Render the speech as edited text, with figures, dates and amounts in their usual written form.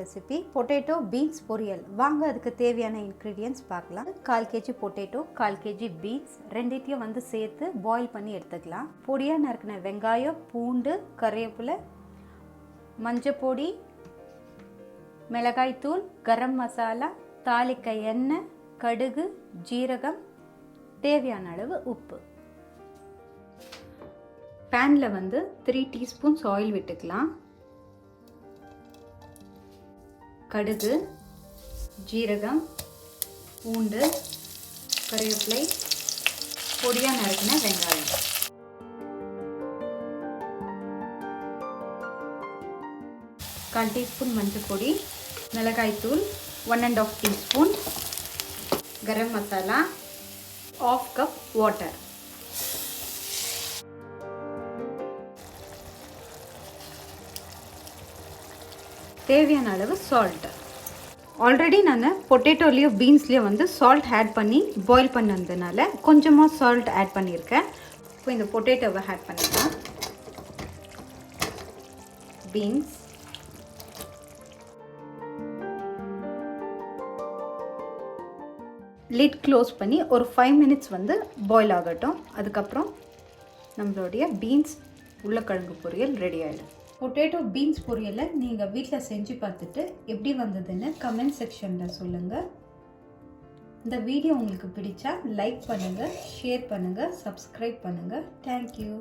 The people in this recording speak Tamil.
ரெசிபி பொட்டேட்டோ பீன்ஸ் பொரியல். வாங்க அதுக்கு தேவையான இன்க்ரீடியன்ட்ஸ் பார்க்கலாம். 1/4 kg பொட்டேட்டோ, 1/4 kg பீன்ஸ் ரெண்டுத்தையும் சேர்த்து பாயில் பண்ணி எடுத்துக்கலாம். பொடியாக நறுக்கின வெங்காயம், பூண்டு, கறிவேப்பிலை, மஞ்சப்பொடி, மிளகாய்த்தூள், கரம் மசாலா, தாளிக்க எண்ணெய், கடுகு, ஜீரகம், தேவையான அளவு உப்பு. பேனில் 3 டீஸ்பூன்ஸ் ஆயில் விட்டுக்கலாம். கடுகு, ஜீரகம், பூண்டு, கறிவேப்பிலை, பொடியாக நறுக்கின வெங்காயம். கால் டீஸ்பூன் மஞ்சள் பொடி, மிளகாய்த்தூள் 1.5 teaspoon, garam masala, 1/2 cup water. தேவையான அளவு சால்ட். ஆல்ரெடி நான் பொட்டேட்டோலேயோ பீன்ஸ்லேயோ சால்ட் ஆட் பண்ணி பாயில் பண்ணதுனால கொஞ்சமாக சால்ட் ஆட் பண்ணியிருக்கேன். இப்போ இந்த பொட்டேட்டோவை ஆட் பண்ணிக்கலாம். பீன்ஸ், லிட் க்ளோஸ் பண்ணி ஒரு 5 மினிட்ஸ் பாயில் ஆகட்டும். அதுக்கப்புறம் நம்மளுடைய பீன்ஸ் உருளைக்கிழங்கு பொரியல் ரெடி ஆகிடும். பொட்டேட்டோ பீன்ஸ் பொரியலை நீங்கள் வீட்டில் செஞ்சு பார்த்துட்டு எப்படி வந்ததுன்னு கமெண்ட் செக்ஷனில் சொல்லுங்கள். இந்த வீடியோ உங்களுக்கு பிடிச்சா லைக் பண்ணுங்கள், ஷேர் பண்ணுங்கள், சப்ஸ்கிரைப் பண்ணுங்கள். தேங்க்யூ.